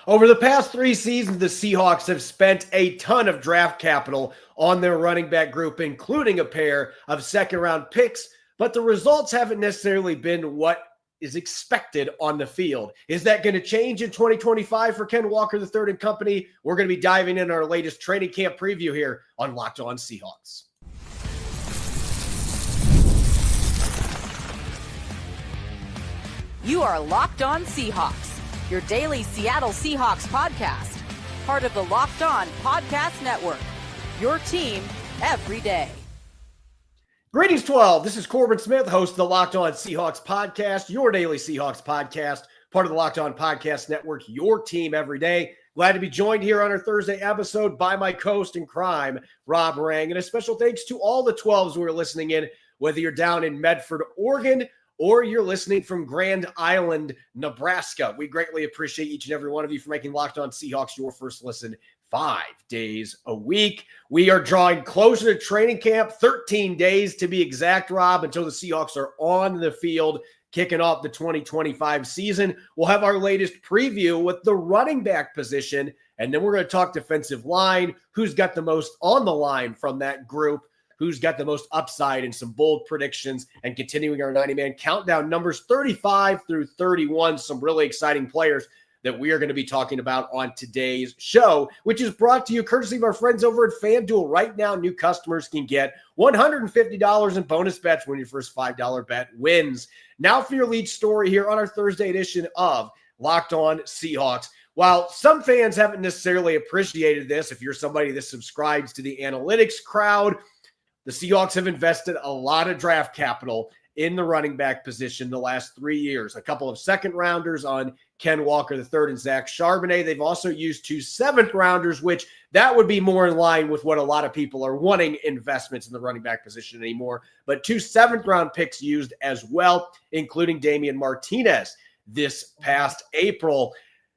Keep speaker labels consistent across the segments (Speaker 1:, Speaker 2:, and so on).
Speaker 1: Over the past 3 seasons, the Seahawks have spent a ton of draft capital on their running back group, including a pair of second-round picks, but the results haven't necessarily been what is expected on the field. Is that going to change in 2025 for Ken Walker III and company? We're going to be diving in our latest training camp preview here on Locked On Seahawks.
Speaker 2: You are Locked On Seahawks, your daily Seattle Seahawks podcast, part of the Locked On Podcast Network, your team every day.
Speaker 1: Greetings, 12. This is Corbin Smith, host of the Locked On Seahawks podcast, your daily Seahawks podcast, part of the Locked On Podcast Network, your team every day. Glad to be joined here on our Thursday episode by my co-host in crime, Rob Rang. And a special thanks to all the 12s who are listening in, whether you're down in Medford, Oregon, or you're listening from Grand Island, Nebraska. We greatly appreciate each and every one of you for making Locked On Seahawks your first listen 5 days a week. We are drawing closer to training camp, 13 days to be exact, Rob, until the Seahawks are on the field, kicking off the 2025 season. We'll have our latest preview with the running back position, and then we're going to talk defensive line, who's got the most on the line from that group, who's got the most upside, and some bold predictions, and continuing our 90-man countdown, numbers 35 through 31, some really exciting players that we are going to be talking about on today's show, which is brought to you courtesy of our friends over at FanDuel. Right now, new customers can get $150 in bonus bets when your first $5 bet wins. Now for your lead story here on our Thursday edition of Locked On Seahawks. While some fans haven't necessarily appreciated this, if you're somebody that subscribes to the analytics crowd, the Seahawks have invested a lot of draft capital in the running back position the last 3 years. A couple of second-rounders on Ken Walker III and Zach Charbonnet. They've also used 2 seventh-rounders, which that would be more in line with what a lot of people are wanting investments in the running back position anymore. But 2 seventh-round picks used as well, including Damian Martinez this past April.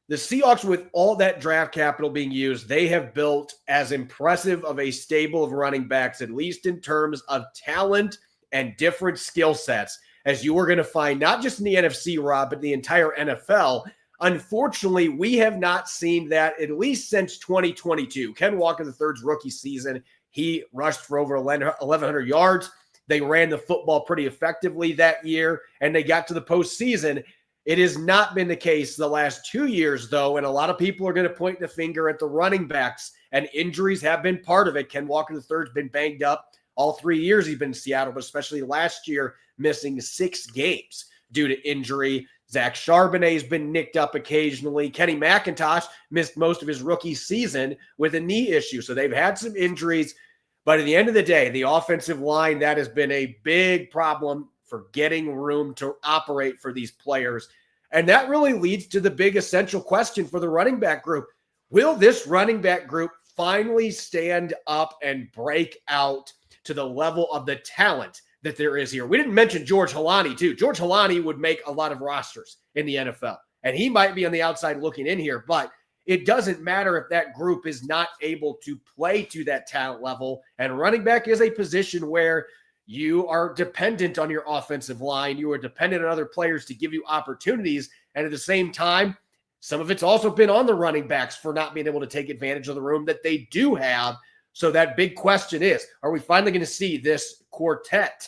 Speaker 1: The Seahawks, with all that draft capital being used, they have built as impressive of a stable of running backs, at least in terms of talent and different skill sets, as you are going to find not just in the NFC, Rob, but the entire NFL. Unfortunately, we have not seen that at least since 2022. Ken Walker III's rookie season, he rushed for over 1,100 yards. They ran the football pretty effectively that year, and they got to the postseason. It has not been the case the last 2 years, though, and a lot of people are going to point the finger at the running backs, and injuries have been part of it. Ken Walker III's been banged up all 3 years he's been in Seattle, but especially last year, missing 6 games due to injury. Zach Charbonnet has been nicked up occasionally. Kenny McIntosh missed most of his rookie season with a knee issue, so they've had some injuries. But at the end of the day, the offensive line, that has been a big problem for getting room to operate for these players. And that really leads to the big essential question for the running back group. Will this running back group finally stand up and break out to the level of the talent that there is here? We didn't mention George Holani, too. George Holani would make a lot of rosters in the NFL, and he might be on the outside looking in here, but it doesn't matter if that group is not able to play to that talent level. And running back is a position where you are dependent on your offensive line. You are dependent on other players to give you opportunities. And at the same time, some of it's also been on the running backs for not being able to take advantage of the room that they do have. So that big question is, are we finally going to see this quartet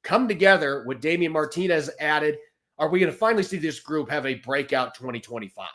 Speaker 1: come together with Damian Martinez added? Are we going to finally see this group have a breakout 2025?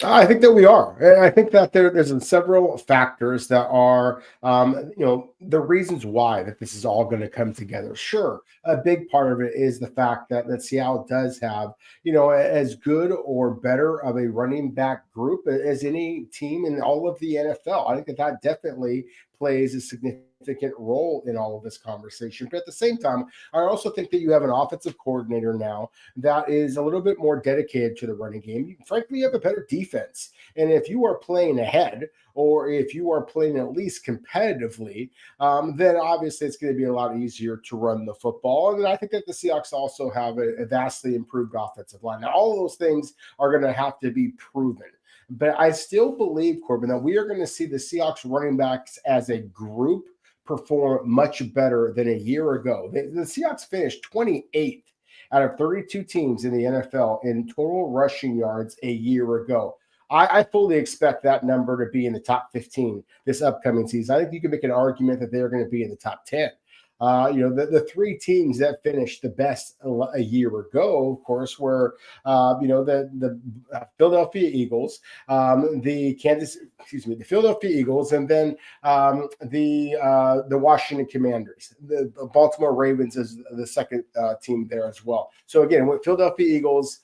Speaker 3: I think that we are. And I think that there's several factors that are, the reasons why that this is all going to come together. Sure, a big part of it is the fact that Seattle does have, as good or better of a running back group as any team in all of the NFL. I think that definitely plays a significant role in all of this conversation. But at the same time, I also think that you have an offensive coordinator now that is a little bit more dedicated to the running game. Frankly, you have a better defense. And if you are playing ahead, or if you are playing at least competitively, then obviously it's going to be a lot easier to run the football. And I think that the Seahawks also have a vastly improved offensive line. Now, all of those things are going to have to be proven. But I still believe, Corbin, that we are going to see the Seahawks running backs as a group perform much better than a year ago. The Seahawks finished 28th out of 32 teams in the NFL in total rushing yards a year ago. I fully expect that number to be in the top 15 this upcoming season. I think you can make an argument that they're going to be in the top 10. The three teams that finished the best a year ago, of course, were the Philadelphia Eagles, the Philadelphia Eagles, and then the Washington Commanders. The Baltimore Ravens is the second team there as well. So again, with Philadelphia Eagles,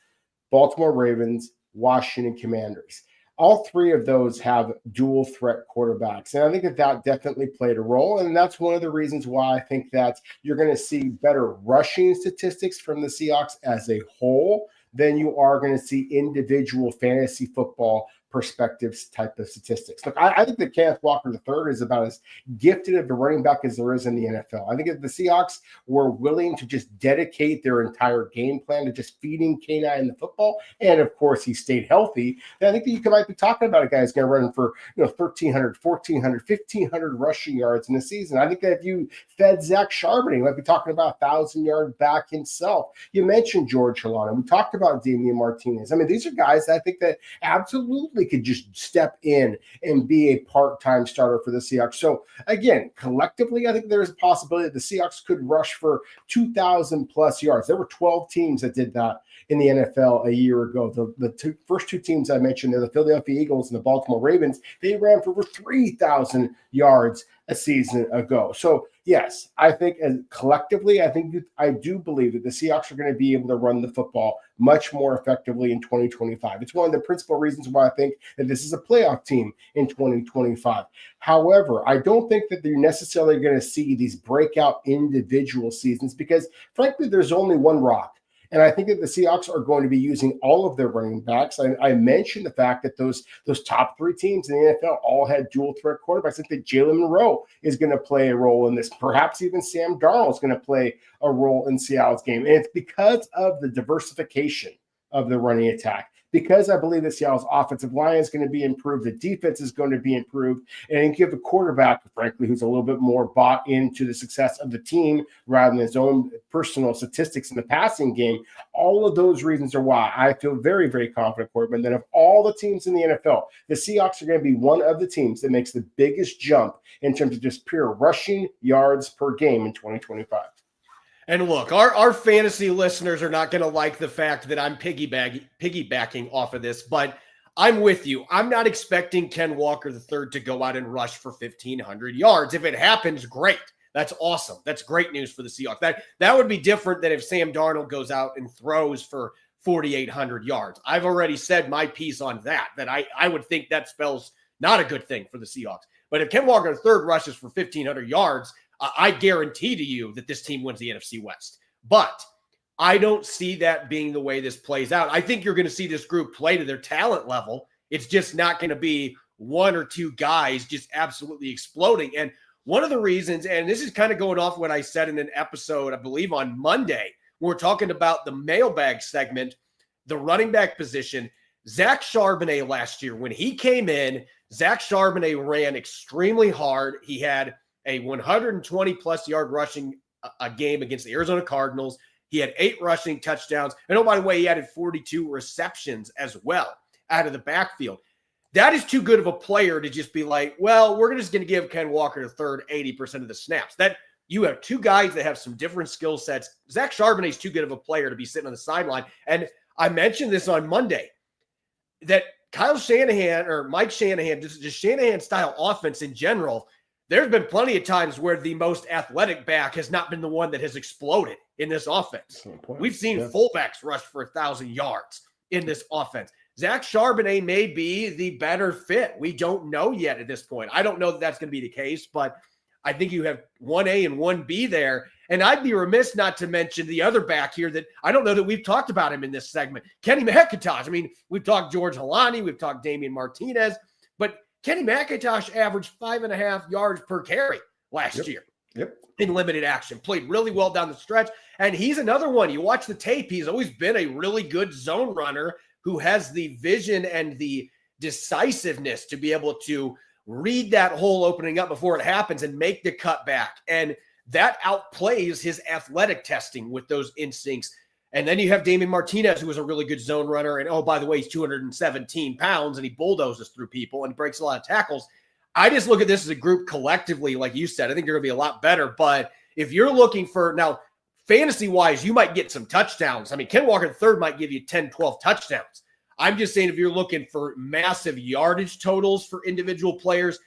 Speaker 3: Baltimore Ravens, Washington Commanders. All three of those have dual threat quarterbacks. And I think that definitely played a role. And that's one of the reasons why I think that you're going to see better rushing statistics from the Seahawks as a whole than you are going to see individual fantasy football perspectives type of statistics. Look, I think that Kenneth Walker III is about as gifted of a running back as there is in the NFL. I think if the Seahawks were willing to just dedicate their entire game plan to just feeding K9 the football, and of course he stayed healthy, then I think that you might be talking about a guy who's going to run for 1,300, 1,400, 1,500 rushing yards in the season. I think that if you fed Zach Charbonnet, you might be talking about a 1,000-yard back himself. You mentioned George Halana. We talked about Damian Martinez. I mean, these are guys that I think that absolutely could just step in and be a part-time starter for the Seahawks. So again, collectively, I think there's a possibility that the Seahawks could rush for 2,000 plus yards. There were 12 teams that did that in the NFL a year ago. The first two teams I mentioned, they're the Philadelphia Eagles and the Baltimore Ravens. They ran for over 3,000 yards a season ago. So yes, I think collectively, I do believe that the Seahawks are going to be able to run the football much more effectively in 2025. It's one of the principal reasons why I think that this is a playoff team in 2025. However, I don't think that you're necessarily going to see these breakout individual seasons because, frankly, there's only one rock. And I think that the Seahawks are going to be using all of their running backs. I mentioned the fact that those top three teams in the NFL all had dual threat quarterbacks. I think that Jalen Monroe is going to play a role in this. Perhaps even Sam Darnold is going to play a role in Seattle's game. And it's because of the diversification of the running attack. Because I believe that Seattle's offensive line is going to be improved, the defense is going to be improved, and I think you have a quarterback, frankly, who's a little bit more bought into the success of the team rather than his own personal statistics in the passing game. All of those reasons are why I feel very, very confident, Corbin, that of all the teams in the NFL, the Seahawks are going to be one of the teams that makes the biggest jump in terms of just pure rushing yards per game in 2025.
Speaker 1: And look, our fantasy listeners are not going to like the fact that I'm piggybacking off of this, but I'm with you. I'm not expecting Ken Walker III to go out and rush for 1,500 yards. If it happens, great. That's awesome. That's great news for the Seahawks. That would be different than if Sam Darnold goes out and throws for 4,800 yards. I've already said my piece on that I would think that spells not a good thing for the Seahawks. But if Ken Walker III rushes for 1,500 yards, I guarantee to you that this team wins the NFC West. But I don't see that being the way this plays out. I think you're going to see this group play to their talent level. It's just not going to be one or two guys just absolutely exploding. And one of the reasons, and this is kind of going off what I said in an episode, I believe on Monday, when we're talking about the mailbag segment, the running back position, Zach Charbonnet last year, when he came in, Zach Charbonnet ran extremely hard. He had a 120-plus yard rushing a game against the Arizona Cardinals. He had 8 rushing touchdowns. And oh, by the way, he added 42 receptions as well out of the backfield. That is too good of a player to just be like, well, we're just going to give Ken Walker III 80% of the snaps. That you have two guys that have some different skill sets. Zach Charbonnet is too good of a player to be sitting on the sideline. And I mentioned this on Monday, that Kyle Shanahan or Mike Shanahan, just Shanahan-style offense in general, there's been plenty of times where the most athletic back has not been the one that has exploded in this offense. We've seen fullbacks rush for 1,000 yards in this offense. Zach Charbonnet may be the better fit. We don't know yet at this point. I don't know that that's going to be the case, but I think you have 1A and 1B there. And I'd be remiss not to mention the other back here that I don't know that we've talked about him in this segment, Kenny McIntosh. I mean, we've talked George Halani, we've talked Damian Martinez, but Kenny McIntosh averaged 5.5 yards per carry last year in limited action. Played really well down the stretch. And he's another one. You watch the tape, he's always been a really good zone runner who has the vision and the decisiveness to be able to read that hole opening up before it happens and make the cut back. And that outplays his athletic testing with those instincts. And then you have Damon Martinez, who was a really good zone runner. And, oh, by the way, he's 217 pounds and he bulldozes through people and breaks a lot of tackles. I just look at this as a group collectively, like you said. I think they're going to be a lot better. But if you're looking for, now, fantasy-wise, you might get some touchdowns. I mean, Ken Walker III might give you 10, 12 touchdowns. I'm just saying if you're looking for massive yardage totals for individual players,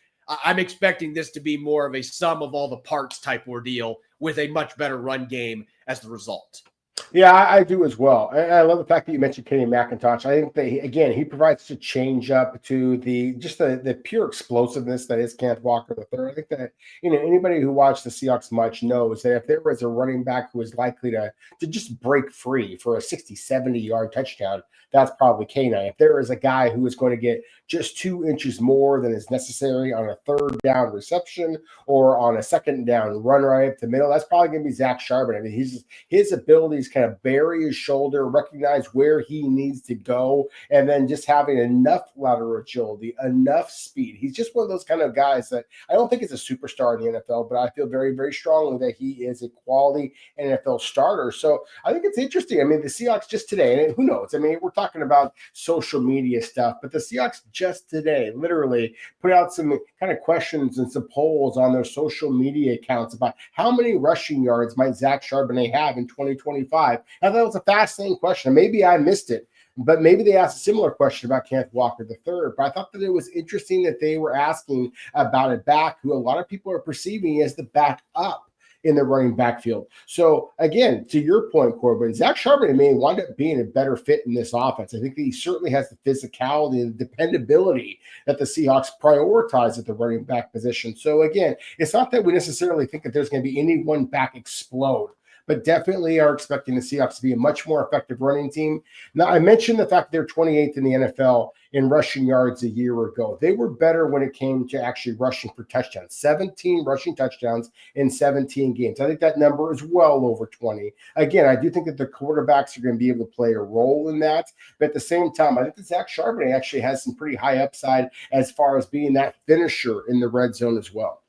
Speaker 1: I'm expecting this to be more of a sum of all the parts type ordeal with a much better run game as the result.
Speaker 3: Yeah, I do as well. And I love the fact that you mentioned Kenny McIntosh. I think that he provides a change up to the pure explosiveness that is Kenneth Walker III. I think that anybody who watched the Seahawks much knows that if there was a running back who was likely to just break free for a 60, 70-yard touchdown, that's probably K9. If there is a guy who is going to get just 2 inches more than is necessary on a third down reception or on a second down run right up the middle, that's probably going to be Zach Charbonnet. I mean, his abilities kind of bury his shoulder, recognize where he needs to go, and then just having enough lateral agility, enough speed. He's just one of those kind of guys that I don't think is a superstar in the NFL, but I feel very, very strongly that he is a quality NFL starter. So I think it's interesting. I mean, the Seahawks just today, and who knows? I mean, we're talking about social media stuff, but the Seahawks just today literally put out some kind of questions and some polls on their social media accounts about how many rushing yards might Zach Charbonnet have in 2025. I thought it was a fascinating question. Maybe I missed it, but maybe they asked a similar question about Kenneth Walker III. But I thought that it was interesting that they were asking about a back who a lot of people are perceiving as the backup in the running backfield. So again, to your point, Corbin, Zach Charbonnet may wind up being a better fit in this offense. I think that he certainly has the physicality and the dependability that the Seahawks prioritize at the running back position. So again, it's not that we necessarily think that there's going to be any one back explode, but definitely are expecting the Seahawks to be a much more effective running team. Now, I mentioned the fact they're 28th in the NFL in rushing yards a year ago. They were better when it came to actually rushing for touchdowns. 17 rushing touchdowns in 17 games. I think that number is well over 20. Again, I do think that the quarterbacks are going to be able to play a role in that. But at the same time, I think that Zach Charbonnet actually has some pretty high upside as far as being that finisher in the red zone as well.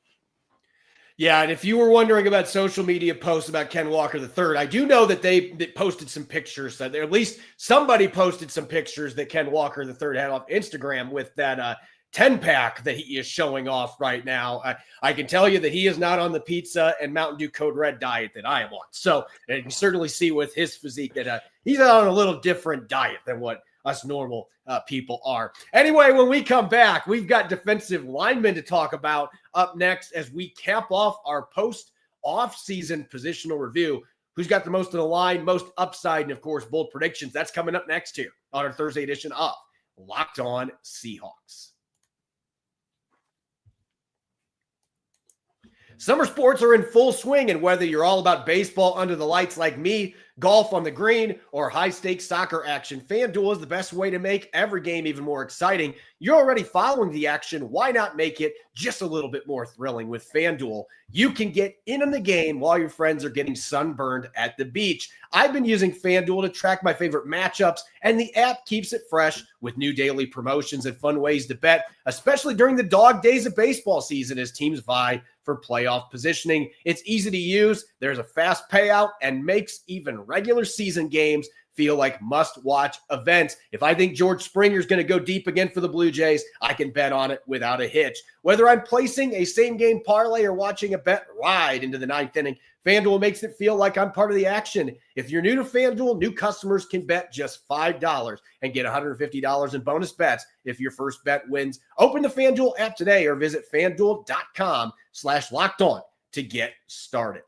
Speaker 1: Yeah, and if you were wondering about social media posts about Ken Walker III, I do know that they posted some pictures. That at least somebody posted some pictures that Ken Walker III had off Instagram with that 10-pack that he is showing off right now. I can tell you that he is not on the pizza and Mountain Dew Code Red diet that I am on. So you can certainly see with his physique that he's on a little different diet than what us normal people are. Anyway, when we come back, we've got defensive linemen to talk about up next as we cap off our post-offseason positional review. Who's got the most on the line, most upside, and, of course, bold predictions. That's coming up next here on our Thursday edition of Locked On Seahawks. Summer sports are in full swing, and whether you're all about baseball under the lights like me, golf on the green, or high-stakes soccer action, FanDuel is the best way to make every game even more exciting. You're already following the action. Why not make it just a little bit more thrilling with FanDuel? You can get in on the game while your friends are getting sunburned at the beach. I've been using FanDuel to track my favorite matchups, and the app keeps it fresh with new daily promotions and fun ways to bet, especially during the dog days of baseball season as teams vie for playoff positioning. It's easy to use, there's a fast payout, and makes even regular season games feel like must-watch events. If I think George Springer's going to go deep again for the Blue Jays, I can bet on it without a hitch. Whether I'm placing a same-game parlay or watching a bet ride into the ninth inning, FanDuel makes it feel like I'm part of the action. If you're new to FanDuel, new customers can bet just $5 and get $150 in bonus bets if your first bet wins. Open the FanDuel app today or visit FanDuel.com/lockedon to get started.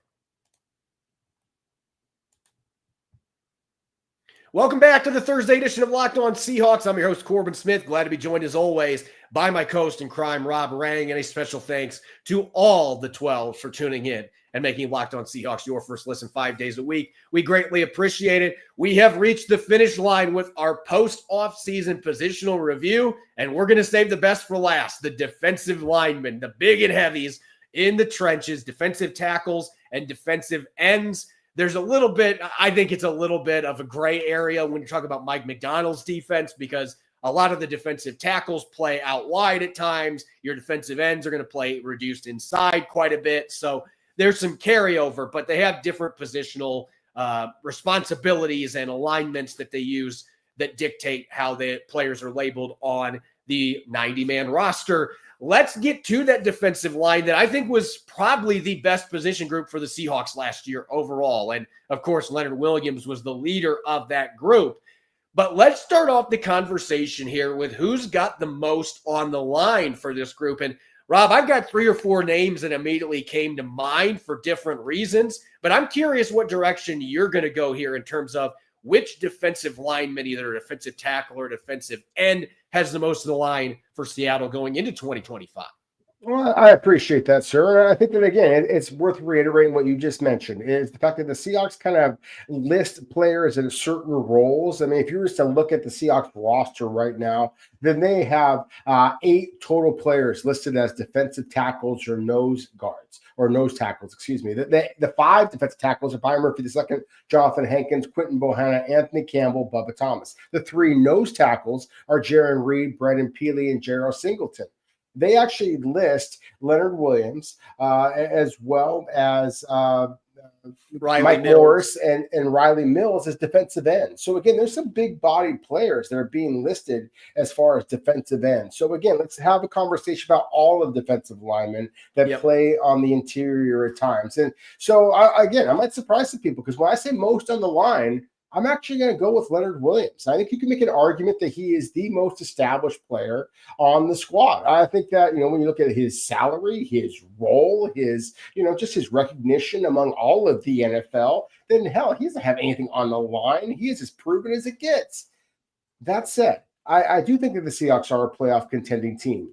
Speaker 1: Welcome back to the Thursday edition of Locked On Seahawks. I'm your host, Corbin Smith. Glad to be joined, as always, by my co-host in crime, Rob Rang. And a special thanks to all the 12 for tuning in and making Locked On Seahawks your first listen 5 days a week. We greatly appreciate it. We have reached the finish line with our post-offseason positional review, and we're going to save the best for last. The defensive linemen, the big and heavies in the trenches, defensive tackles and defensive ends. There's a little bit, I think it's a little bit of a gray area when you talk about Mike McDonald's defense, because a lot of the defensive tackles play out wide at times. Your defensive ends are going to play reduced inside quite a bit. So there's some carryover, but they have different positional responsibilities and alignments that they use that dictate how the players are labeled on the 90-man roster. Let's get to that defensive line that I think was probably the best position group for the Seahawks last year overall. And, of course, Leonard Williams was the leader of that group. But let's start off the conversation here with who's got the most on the line for this group. And, Rob, I've got 3 or 4 names that immediately came to mind for different reasons. But I'm curious what direction you're going to go here in terms of which defensive lineman, either a defensive tackle or defensive end, has the most of the line for Seattle going into 2025.
Speaker 3: Well, I appreciate that, sir. And I think that, again, it's worth reiterating what you just mentioned, is the fact that the Seahawks kind of list players in certain roles. I mean, if you were to look at the Seahawks roster right now, then they have 8 total players listed as defensive tackles or nose guards, or nose tackles, excuse me. The 5 defensive tackles are Byron Murphy II, Jonathan Hankins, Quinton Bohanna, Anthony Campbell, Bubba Thomas. The 3 nose tackles are Jaron Reed, Brendan Peely, and Gerald Singleton. They actually list Leonard Williams as well as Mike Morris and Riley Mills as defensive ends. So, again, there's some big-bodied players that are being listed as far as defensive ends. So, again, let's have a conversation about all of the defensive linemen that play on the interior at times. And so, again, I might surprise some people because when I say most on the line, I'm actually going to go with Leonard Williams. I think you can make an argument that he is the most established player on the squad. I think that, when you look at his salary, his role, his, just his recognition among all of the NFL, then hell, he doesn't have anything on the line. He is as proven as it gets. That said, I do think that the Seahawks are a playoff contending team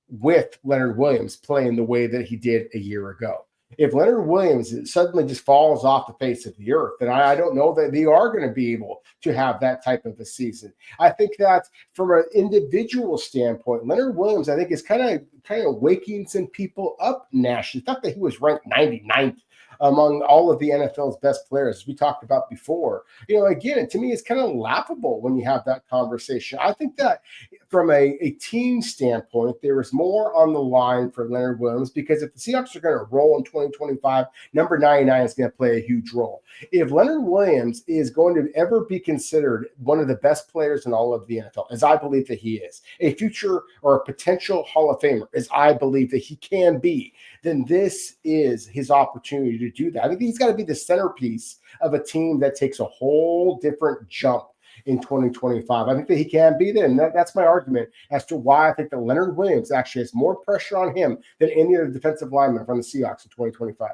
Speaker 3: with Leonard Williams playing the way that he did a year ago. If Leonard Williams suddenly just falls off the face of the earth, then I don't know that they are going to be able to have that type of a season. I think that from an individual standpoint, Leonard Williams, I think, is kind of waking some people up nationally. The fact that he was ranked 99th among all of the NFL's best players, as we talked about before. Again, to me, it's kind of laughable when you have that conversation. I think that from a team standpoint, there is more on the line for Leonard Williams because if the Seahawks are going to roll in 2025, number 99 is going to play a huge role. If Leonard Williams is going to ever be considered one of the best players in all of the NFL, as I believe that he is, a future or a potential Hall of Famer, as I believe that he can be, then this is his opportunity to do that. I think he's got to be the centerpiece of a team that takes a whole different jump in 2025. I think that he can be there, and that's my argument as to why I think that Leonard Williams actually has more pressure on him than any other defensive lineman from the Seahawks in 2025.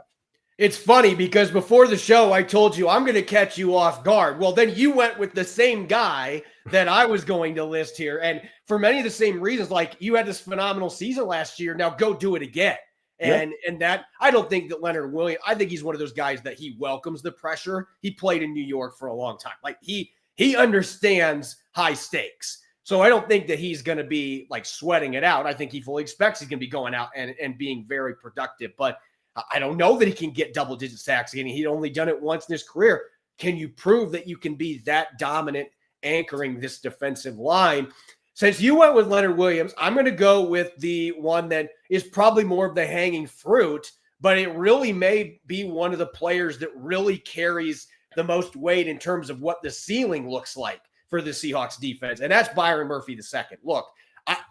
Speaker 1: It's funny because before the show, I told you I'm going to catch you off guard. Well, then you went with the same guy that I was going to list here. And for many of the same reasons, like you had this phenomenal season last year. Now go do it again. And that I don't think that Leonard Williams, I think he's one of those guys that he welcomes the pressure. He played in New York for a long time. Like he understands high stakes. So I don't think that he's going to be like sweating it out. I think he fully expects he's going to be going out and being very productive. But I don't know that he can get double-digit sacks again. He'd only done it once in his career. Can you prove that you can be that dominant anchoring this defensive line? Since you went with Leonard Williams, I'm going to go with the one that is probably more of the hanging fruit, but it really may be one of the players that really carries the most weight in terms of what the ceiling looks like for the Seahawks defense, and that's Byron Murphy II. Look,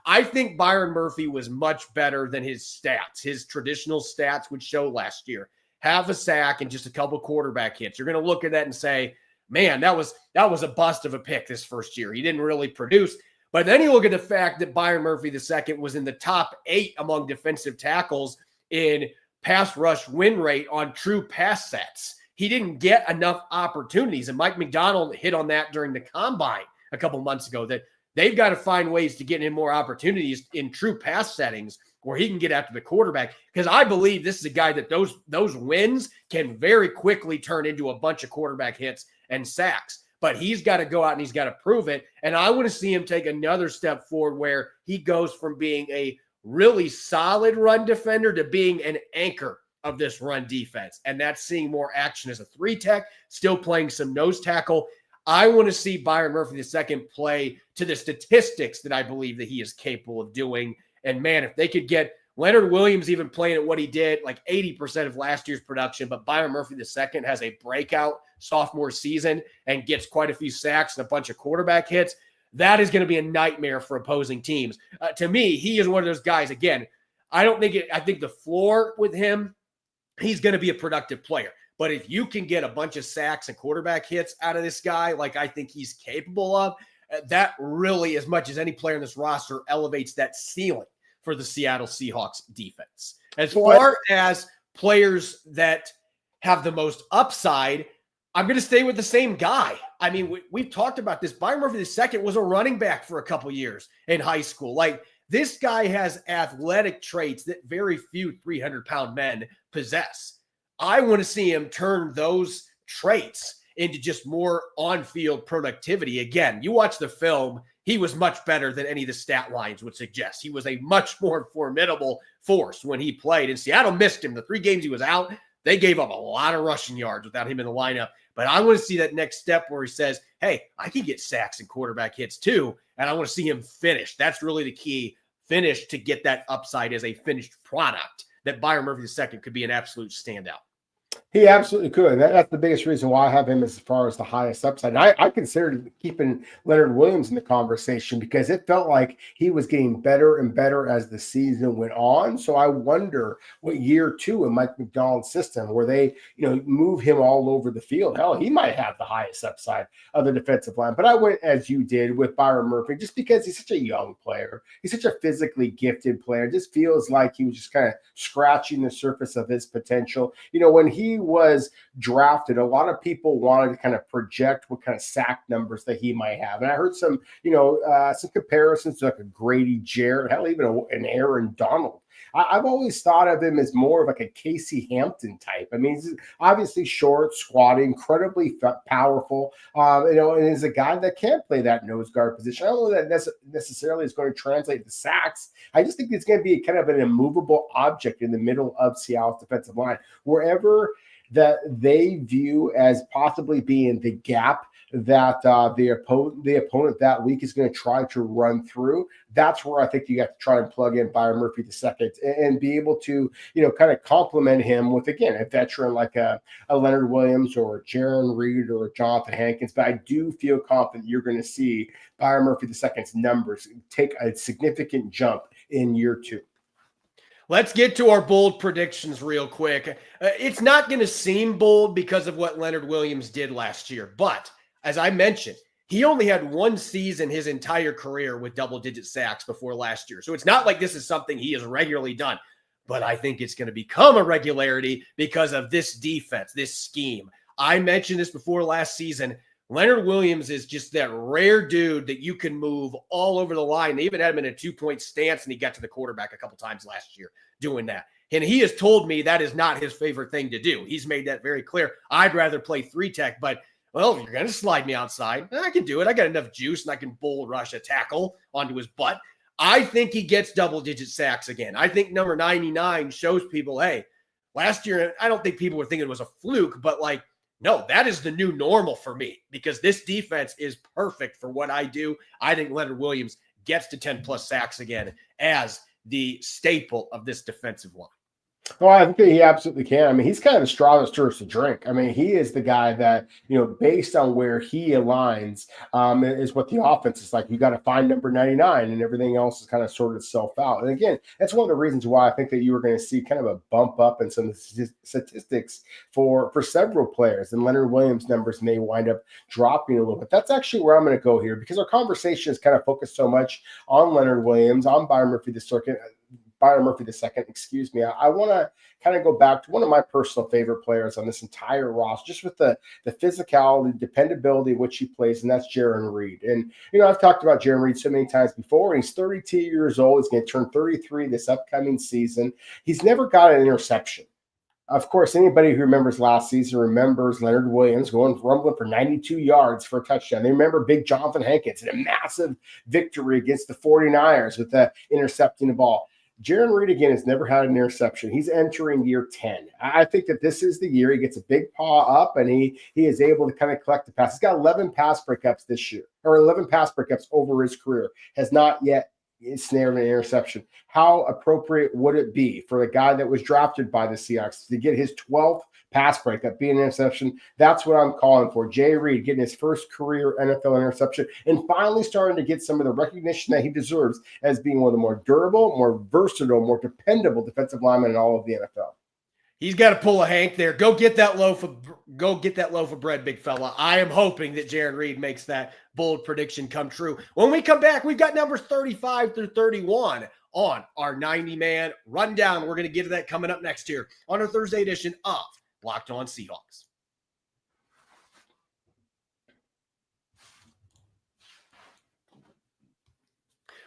Speaker 1: I think Byron Murphy was much better than his stats. His traditional stats would show last year. Half a sack and just a couple quarterback hits. You're going to look at that and say, man, that was a bust of a pick this first year. He didn't really produce. But then you look at the fact that Byron Murphy II was in the top 8 among defensive tackles in pass rush win rate on true pass sets. He didn't get enough opportunities. And Mike McDonald hit on that during the combine a couple months ago, that they've got to find ways to get him more opportunities in true pass settings where he can get after the quarterback. Because I believe this is a guy that those wins can very quickly turn into a bunch of quarterback hits and sacks. But he's got to go out and he's got to prove it. And I want to see him take another step forward where he goes from being a really solid run defender to being an anchor of this run defense. And that's seeing more action as a 3-tech, still playing some nose tackle. I want to see Byron Murphy II play to the statistics that I believe that he is capable of doing. And man, if they could get Leonard Williams even playing at what he did, like 80% of last year's production, but Byron Murphy II has a breakout sophomore season and gets quite a few sacks and a bunch of quarterback hits, that is going to be a nightmare for opposing teams. To me, he is one of those guys, again, I think the floor with him, he's going to be a productive player. But if you can get a bunch of sacks and quarterback hits out of this guy, like I think he's capable of, that really, as much as any player in this roster, elevates that ceiling for the Seattle Seahawks defense. As far as players that have the most upside, I'm going to stay with the same guy. I mean, we've talked about this. Byron Murphy II was a running back for a couple years in high school. Like, this guy has athletic traits that very few 300-pound men possess. I want to see him turn those traits into just more on-field productivity. Again, you watch the film, he was much better than any of the stat lines would suggest. He was a much more formidable force when he played, and Seattle missed him. The 3 games he was out, they gave up a lot of rushing yards without him in the lineup. But I want to see that next step where he says, hey, I can get sacks and quarterback hits too, and I want to see him finish. That's really the key, finish, to get that upside as a finished product, that Byron Murphy II could be an absolute standout.
Speaker 3: He absolutely could. That's the biggest reason why I have him as far as the highest upside. And I considered keeping Leonard Williams in the conversation because it felt like he was getting better and better as the season went on. So I wonder what year 2 in Mike McDonald's system, where they, move him all over the field. Hell, he might have the highest upside of the defensive line. But I went, as you did, with Byron Murphy, just because he's such a young player. He's such a physically gifted player. It just feels like he was just kind of scratching the surface of his potential. When he was drafted, a lot of people wanted to kind of project what kind of sack numbers that he might have. And I heard some comparisons to like a Grady Jarrett, hell, even an Aaron Donald. I've always thought of him as more of like a Casey Hampton type. I mean, he's obviously short, squatty, incredibly powerful, and is a guy that can play that nose guard position. I don't know that necessarily is going to translate to sacks. I just think it's going to be kind of an immovable object in the middle of Seattle's defensive line, wherever that they view as possibly being the gap that the opponent that week is going to try to run through. That's where I think you have to try and plug in Byron Murphy II and be able to, kind of complement him with, again, a veteran like a Leonard Williams or a Jaron Reed or a Jonathan Hankins. But I do feel confident you're going to see Byron Murphy II's numbers take a significant jump in year 2.
Speaker 1: Let's get to our bold predictions real quick. It's not going to seem bold because of what Leonard Williams did last year, but as I mentioned, he only had 1 season his entire career with double-digit sacks before last year. So it's not like this is something he has regularly done. But I think it's going to become a regularity because of this defense, this scheme. I mentioned this before last season. Leonard Williams is just that rare dude that you can move all over the line. They even had him in a 2-point stance, and he got to the quarterback a couple times last year doing that. And he has told me that is not his favorite thing to do. He's made that very clear. I'd rather play 3-tech, but well, if you're going to slide me outside, I can do it. I got enough juice, and I can bull rush a tackle onto his butt. I think he gets double-digit sacks again. I think number 99 shows people, hey, last year, I don't think people were thinking it was a fluke, but no, that is the new normal for me because this defense is perfect for what I do. I think Leonard Williams gets to 10-plus sacks again as the staple of this defensive line.
Speaker 3: Oh, I think that he absolutely can. I mean, he's kind of the straw that stirs the drink. I mean, he is the guy that, based on where he aligns, is what the offense is like. You got to find number 99 and everything else is kind of sorted itself out. And again, that's one of the reasons why I think that you were going to see kind of a bump up in some statistics for several players. And Leonard Williams' numbers may wind up dropping a little bit. That's actually where I'm going to go here because our conversation is kind of focused so much on Leonard Williams, on Byron Murphy II, excuse me. I want to kind of go back to one of my personal favorite players on this entire roster, just with the physicality, dependability, which he plays, and that's Jaron Reed. And, I've talked about Jaron Reed so many times before. He's 32 years old. He's going to turn 33 this upcoming season. He's never got an interception. Of course, anybody who remembers last season remembers Leonard Williams rumbling for 92 yards for a touchdown. They remember big Jonathan Hankins and a massive victory against the 49ers with intercepting the ball. Jaron Reed, again, has never had an interception. He's entering year 10. I think that this is the year he gets a big paw up and he is able to kind of collect the pass. He's got 11 pass breakups this year, or 11 pass breakups over his career. Has not yet snared an interception. How appropriate would it be for the guy that was drafted by the Seahawks to get his 12th pass breakup, be an interception? That's what I'm calling for. Jay Reed getting his first career NFL interception and finally starting to get some of the recognition that he deserves as being one of the more durable, more versatile, more dependable defensive linemen in all of the NFL.
Speaker 1: He's got to pull a Hank there. Go get that loaf of bread, big fella. I am hoping that Jaron Reed makes that bold prediction come true. When we come back, we've got numbers 35 through 31 on our 90-man rundown. We're going to get to that coming up next here on our Thursday edition of Locked On Seahawks.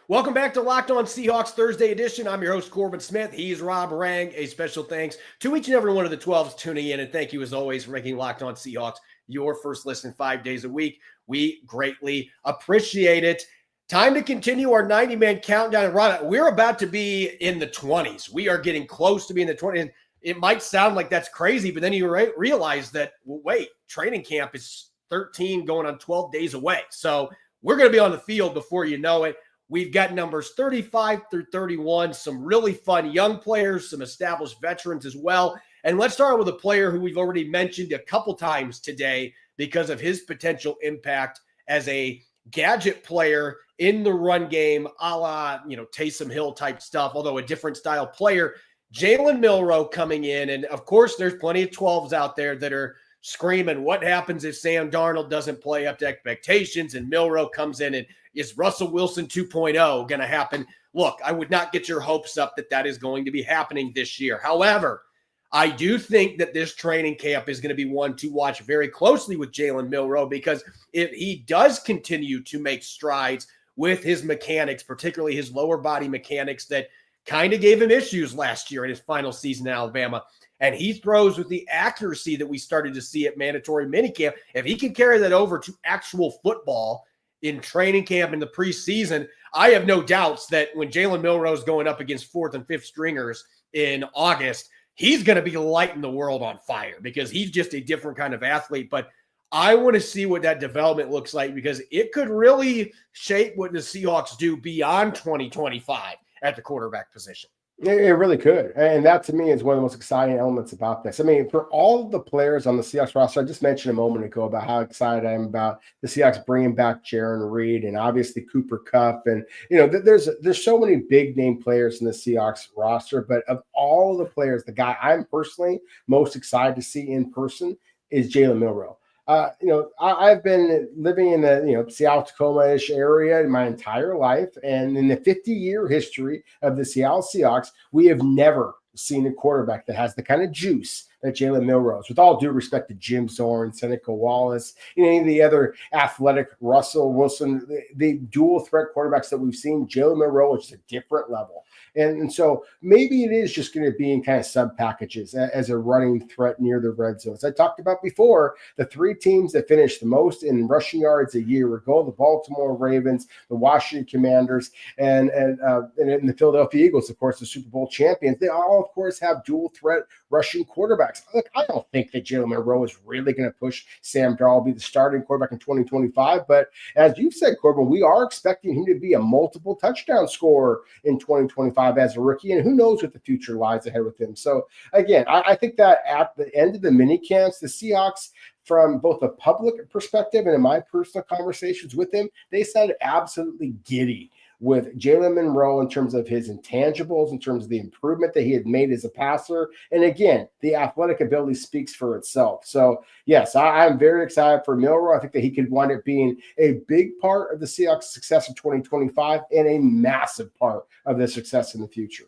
Speaker 1: Welcome back to Locked On Seahawks Thursday edition. I'm your host, Corbin Smith. He's Rob Rang. A special thanks to each and every one of the 12s tuning in. And thank you, as always, for making Locked On Seahawks your first listen 5 days a week. We greatly appreciate it. Time to continue our 90-man countdown and run. We're about to be in the 20s. We are getting close to being in the 20s. It might sound like that's crazy, but then you realize that, well, wait, training camp is 13 going on 12 days away. So we're going to be on the field before you know it. We've got numbers 35 through 31, some really fun young players, some established veterans as well. And let's start with a player who we've already mentioned a couple times today because of his potential impact as a gadget player in the run game, a la, Taysom Hill type stuff, although a different style player. Jalen Milroe coming in. And of course, there's plenty of 12s out there that are screaming, what happens if Sam Darnold doesn't play up to expectations and Milroe comes in, and is Russell Wilson 2.0 going to happen? Look, I would not get your hopes up that is going to be happening this year. However, I do think that this training camp is going to be one to watch very closely with Jalen Milroe, because if he does continue to make strides with his mechanics, particularly his lower body mechanics that kind of gave him issues last year in his final season in Alabama, and he throws with the accuracy that we started to see at mandatory minicamp, if he can carry that over to actual football in training camp in the preseason, I have no doubts that when Jalen Milroe is going up against fourth and fifth stringers in August, he's going to be lighting the world on fire because he's just a different kind of athlete. But I want to see what that development looks like, because it could really shape what the Seahawks do beyond 2025 at the quarterback position.
Speaker 3: It really could. And that, to me, is one of the most exciting elements about this. I mean, for all of the players on the Seahawks roster, I just mentioned a moment ago about how excited I am about the Seahawks bringing back Jaron Reed and obviously Cooper Kupp. And, there's so many big-name players in the Seahawks roster. But of all of the players, the guy I'm personally most excited to see in person is Jalen Milroe. I've been living in the, Seattle, Tacoma-ish area my entire life. And in the 50-year history of the Seattle Seahawks, we have never seen a quarterback that has the kind of juice that Jalen Milroe is. With all due respect to Jim Zorn, Seneca Wallace, any of the other athletic, Russell Wilson, the dual threat quarterbacks that we've seen, Jalen Milroe is a different level. And so maybe it is just going to be in kind of sub packages as a running threat near the red zone. As I talked about before, the three teams that finished the most in rushing yards a year were the Baltimore Ravens, the Washington Commanders, and the Philadelphia Eagles, of course, the Super Bowl champions. They all, of course, have dual threat rushing quarterbacks. Look, I don't think that Jalen Milroe is really going to push Sam Darnold be the starting quarterback in 2025. But as you've said, Corbin, we are expecting him to be a multiple touchdown scorer in 2025 as a rookie, and who knows what the future lies ahead with him. So again, I think that at the end of the mini camps, the Seahawks, from both a public perspective and in my personal conversations with him, they sounded absolutely giddy with Jalen Milroe in terms of his intangibles, in terms of the improvement that he had made as a passer. And again, the athletic ability speaks for itself. So yes, I'm very excited for Milroe. I think that he could wind up being a big part of the Seahawks' success in 2025 and a massive part of their success in the future.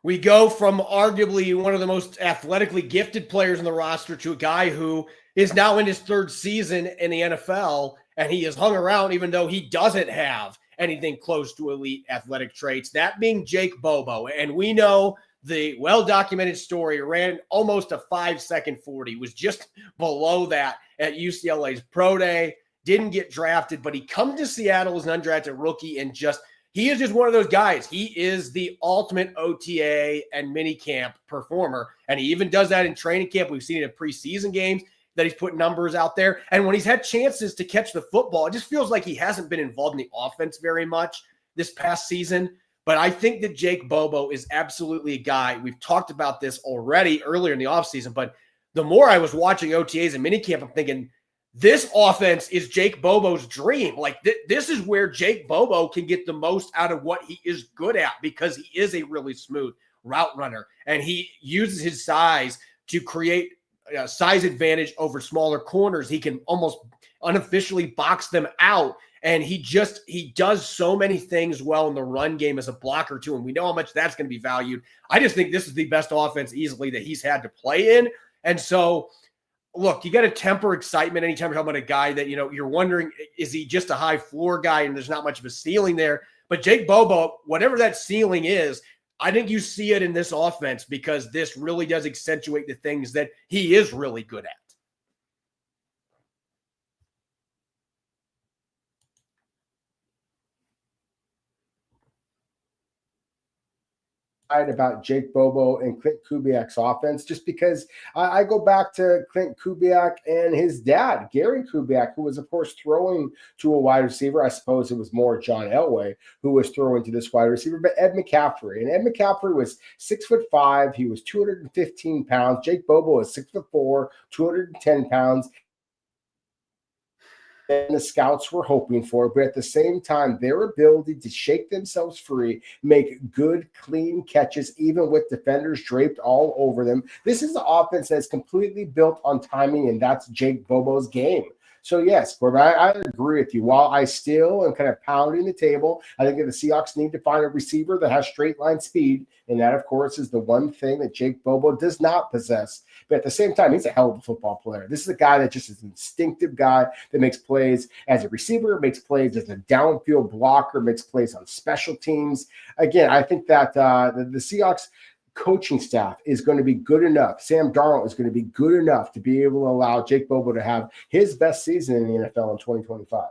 Speaker 1: We go from arguably one of the most athletically gifted players in the roster to a guy who is now in his third season in the NFL, and he has hung around even though he doesn't have anything close to elite athletic traits, that being Jake Bobo. And we know the well-documented story, ran almost a 5-second 40, was just below that at UCLA's pro day, didn't get drafted, but he comes to Seattle as an undrafted rookie, and he is just one of those guys. He is the ultimate OTA and minicamp performer, and he even does that in training camp. We've seen it in preseason games that he's put numbers out there. And when he's had chances to catch the football, it just feels like he hasn't been involved in the offense very much. this past season. But I think that Jake Bobo is absolutely a guy. We've talked about this already earlier in the offseason, but the more I was watching OTAs and minicamp, I'm thinking this offense is Jake Bobo's dream. Like this is where Jake Bobo can get the most out of what he is good at, because he is a really smooth route runner and he uses his size to create a size advantage over smaller corners. He can almost unofficially box them out. And he does so many things well in the run game as a blocker too. And we know how much that's going to be valued. I just think this is the best offense easily that he's had to play in. And so, look, you got to temper excitement anytime you're talking about a guy that, you're wondering, is he just a high floor guy and there's not much of a ceiling there? But Jake Bobo, whatever that ceiling is, I think you see it in this offense, because this really does accentuate the things that he is really good at.
Speaker 3: About Jake Bobo and Klint Kubiak's offense, just because I go back to Klint Kubiak and his dad, Gary Kubiak, who was, of course, throwing to a wide receiver. I suppose it was more John Elway who was throwing to this wide receiver, but Ed McCaffrey. And Ed McCaffrey was 6'5". He was 215 pounds. Jake Bobo is 6'4", 210 pounds. And the scouts were hoping for, but at the same time, their ability to shake themselves free, make good, clean catches, even with defenders draped all over them. This is an offense that's completely built on timing, and that's Jake Bobo's game. So, yes, Corbin, I agree with you. While I still am kind of pounding the table, I think that the Seahawks need to find a receiver that has straight line speed, and that, of course, is the one thing that Jake Bobo does not possess. But at the same time, he's a hell of a football player. This is a guy that just is an instinctive guy that makes plays as a receiver, makes plays as a downfield blocker, makes plays on special teams. Again, I think that the Seahawks coaching staff is going to be good enough. Sam Darnold is going to be good enough to be able to allow Jake Bobo to have his best season in the NFL in 2025.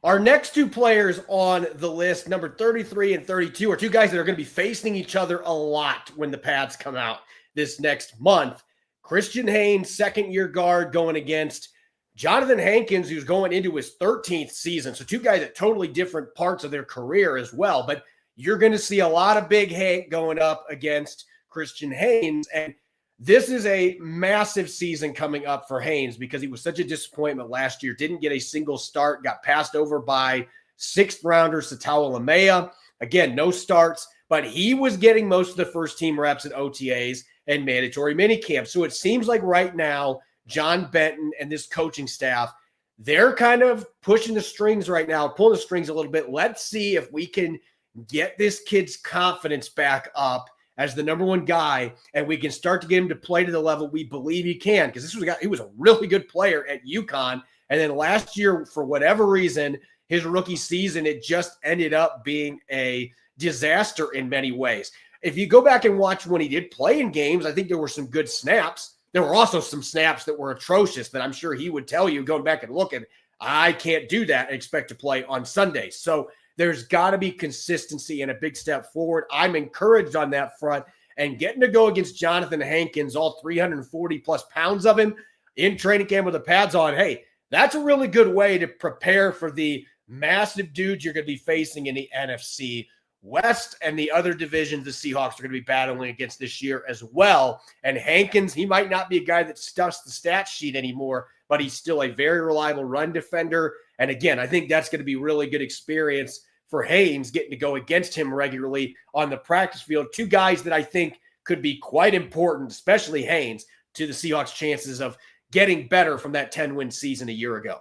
Speaker 1: Our next two players on the list, number 33 and 32, are two guys that are going to be facing each other a lot when the pads come out this next month. Christian Haynes, second-year guard, going against Jonathan Hankins, who's going into his 13th season. So two guys at totally different parts of their career as well. But you're going to see a lot of Big Hank going up against Christian Haynes. And this is a massive season coming up for Haynes, because he was such a disappointment last year. Didn't get a single start, got passed over by sixth-rounder Satawa Lamea. Again, no starts, but he was getting most of the first-team reps at OTAs and mandatory minicamp. So it seems like right now, John Benton and this coaching staff, they're kind of pushing the strings right now, pulling the strings a little bit. Let's see if we can get this kid's confidence back up as the number one guy, and we can start to get him to play to the level we believe he can, because this was a guy, he was a really good player at UConn. And then last year, for whatever reason, his rookie season, it just ended up being a disaster in many ways. If you go back and watch when he did play in games, I think there were some good snaps. There were also some snaps that were atrocious that I'm sure he would tell you, going back and looking, I can't do that and expect to play on Sundays. So there's got to be consistency and a big step forward. I'm encouraged on that front, and getting to go against Jonathan Hankins, all 340 plus pounds of him in training camp with the pads on. Hey, that's a really good way to prepare for the massive dudes you're going to be facing in the NFC West and the other divisions the Seahawks are going to be battling against this year as well. And Hankins, he might not be a guy that stuffs the stat sheet anymore, but he's still a very reliable run defender. And again, I think that's going to be really good experience for Haynes, getting to go against him regularly on the practice field. Two guys that I think could be quite important, especially Haynes, to the Seahawks' chances of getting better from that 10-win season a year ago.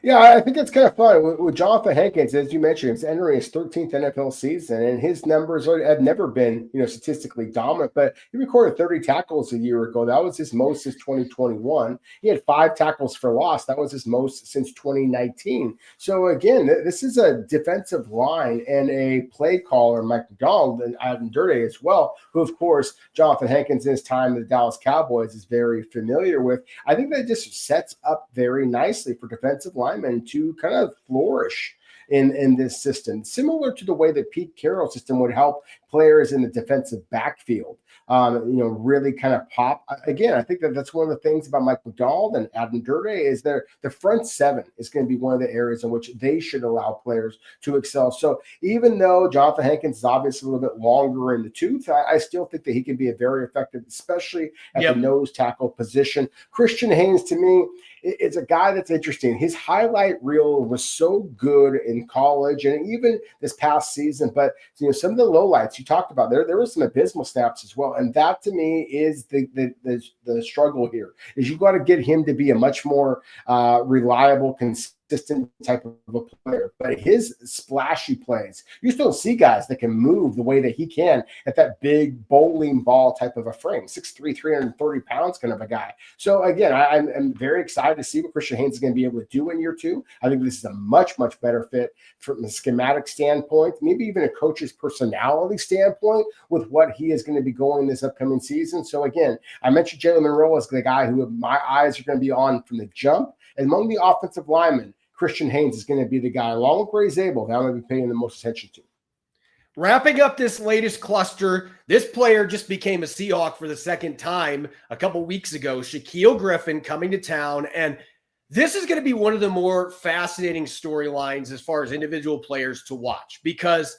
Speaker 3: Yeah, I think it's kind of fun. With Jonathan Hankins, as you mentioned, he's entering his 13th NFL season, and his numbers have never been, statistically dominant, but he recorded 30 tackles a year ago. That was his most since 2021. He had 5 tackles for loss. That was his most since 2019. So, again, this is a defensive line and a play caller, Mike McDonald, and Adam Durde as well, who, of course, Jonathan Hankins in his time with the Dallas Cowboys is very familiar with. I think that just sets up very nicely for defensive linemen to kind of flourish. in this system, similar to the way that Pete Carroll's system would help players in the defensive backfield, really kind of pop. Again, I think that's one of the things about Mike McDonald and Adam Durde is the front seven is going to be one of the areas in which they should allow players to excel. So even though Jonathan Hankins is obviously a little bit longer in the tooth, I still think that he can be a very effective, especially at the nose tackle position. Christian Haynes, to me, it's a guy that's interesting. His highlight reel was so good in college and even this past season, but some of the lowlights you talked about, there were some abysmal snaps as well. And that to me is the struggle here is you got to get him to be a much more reliable, consistent type of a player. But his splashy plays, you still see guys that can move the way that he can at that big bowling ball type of a frame, 6'3", 330 pounds kind of a guy. So again, I'm very excited to see what Christian Haynes is going to be able to do in year two. I think this is a much, much better fit from a schematic standpoint, maybe even a coach's personality standpoint with what he is going to be going this upcoming season. So again, I mentioned Jalen Monroe as the guy who my eyes are going to be on from the jump. And among the offensive linemen, Christian Haynes is going to be the guy, along with Ray Zabel, that I'm going to be paying the most attention to.
Speaker 1: Wrapping up this latest cluster, this player just became a Seahawk for the second time a couple weeks ago, Shaquill Griffin coming to town. And this is going to be one of the more fascinating storylines as far as individual players to watch, because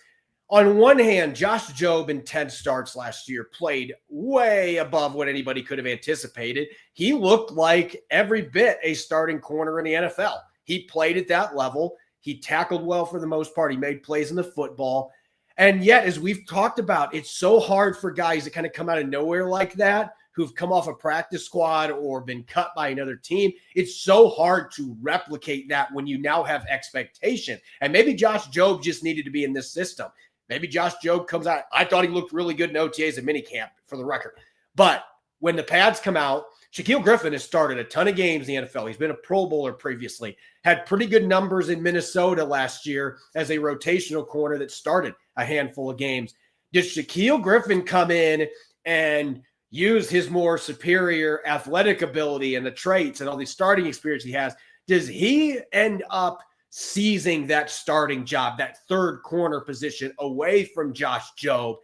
Speaker 1: on one hand, Josh Jobe in 10 starts last year played way above what anybody could have anticipated. He looked like every bit a starting corner in the NFL. He played at that level. He tackled well for the most part. He made plays in the football. And yet, as we've talked about, it's so hard for guys that kind of come out of nowhere like that, who've come off a practice squad or been cut by another team. It's so hard to replicate that when you now have expectation. And maybe Josh Jobe just needed to be in this system. Maybe Josh Jobe comes out. I thought he looked really good in OTAs and minicamp, for the record. But when the pads come out, Shaquill Griffin has started a ton of games in the NFL. He's been a Pro Bowler previously, had pretty good numbers in Minnesota last year as a rotational corner that started a handful of games. Did Shaquill Griffin come in and use his more superior athletic ability and the traits and all the starting experience he has? Does he end up seizing that starting job, that third corner position away from Josh Jobe?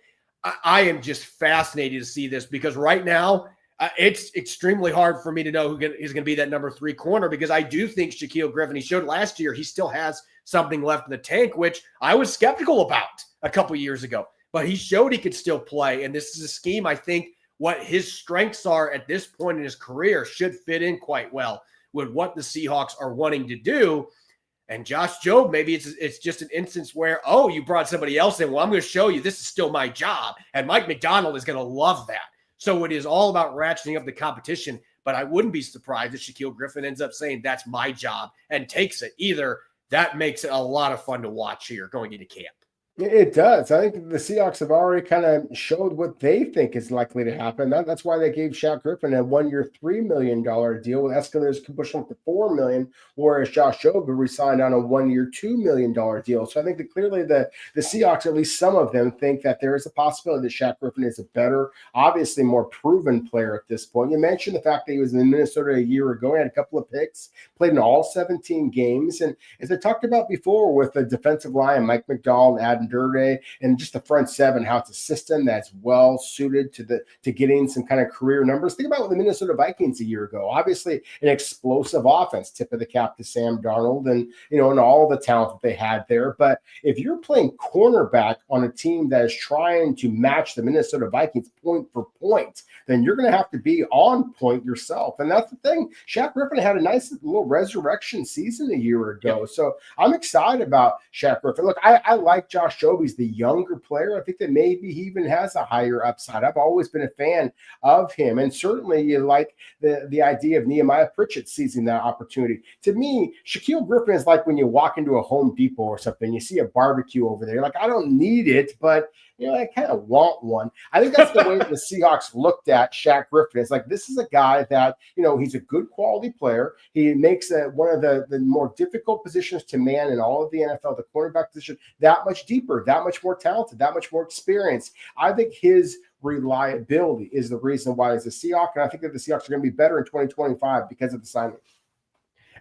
Speaker 1: I am just fascinated to see this, because right now, it's extremely hard for me to know who is going to be that number 3 corner, because I do think Shaquill Griffin, he showed last year, he still has something left in the tank, which I was skeptical about a couple years ago. But he showed he could still play. And this is a scheme, I think, what his strengths are at this point in his career should fit in quite well with what the Seahawks are wanting to do. And Josh Jobe, maybe it's just an instance where, oh, you brought somebody else in. Well, I'm going to show you this is still my job. And Mike McDonald is going to love that. So it is all about ratcheting up the competition, but I wouldn't be surprised if Shaquill Griffin ends up saying that's my job and takes it. Either that makes it a lot of fun to watch here going into camp.
Speaker 3: It does. I think the Seahawks have already kind of showed what they think is likely to happen. That's why they gave Shaq Griffin a 1-year, $3 million deal with escalators pushing up to $4 million, whereas Josh Jobe re-signed on a 1-year, $2 million deal. So I think that clearly the Seahawks, at least some of them, think that there is a possibility that Shaq Griffin is a better, obviously more proven player at this point. You mentioned the fact that he was in Minnesota a year ago. He had a couple of picks, played in all 17 games. And as I talked about before with the defensive line, Mike McDonald, Adam Durde, and just the front seven, how it's a system that's well suited to getting some kind of career numbers. Think about the Minnesota Vikings a year ago. Obviously, an explosive offense. Tip of the cap to Sam Darnold and and all the talent that they had there. But if you're playing cornerback on a team that is trying to match the Minnesota Vikings point for point, then you're going to have to be on point yourself. And that's the thing. Shaq Griffin had a nice little resurrection season a year ago. Yep. So I'm excited about Shaq Griffin. Look, I like Josh Jobe. He's the younger player. I think that maybe he even has a higher upside. I've always been a fan of him. And certainly you like the idea of Nehemiah Pritchett seizing that opportunity. To me, Shaquill Griffin is like when you walk into a Home Depot or something, you see a barbecue over there. You're like, I don't need it, but I kind of want one. I think that's the way the Seahawks looked at Shaq Griffin. It's like, this is a guy that, he's a good quality player. He makes one of the more difficult positions to man in all of the NFL, the cornerback position, that much deeper, that much more talented, that much more experienced. I think his reliability is the reason why he's a Seahawk, and I think that the Seahawks are going to be better in 2025 because of the signing.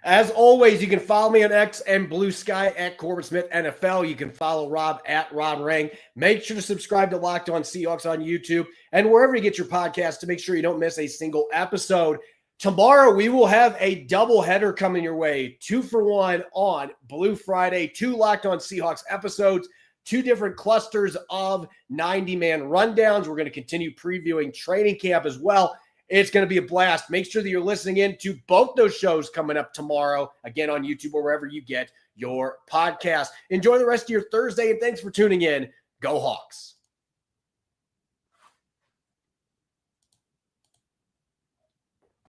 Speaker 1: As always, you can follow me on X and Blue Sky at Corbin Smith NFL. You can follow Rob at Rob Rang. Make sure to subscribe to Locked On Seahawks on YouTube and wherever you get your podcast to make sure you don't miss a single episode. Tomorrow, we will have a doubleheader coming your way. 2-for-1 on Blue Friday. 2 Locked On Seahawks episodes. 2 different clusters of 90-man rundowns. We're going to continue previewing training camp as well. It's going to be a blast. Make sure that you're listening in to both those shows coming up tomorrow, again on YouTube or wherever you get your podcast. Enjoy the rest of your Thursday, and thanks for tuning in. Go Hawks.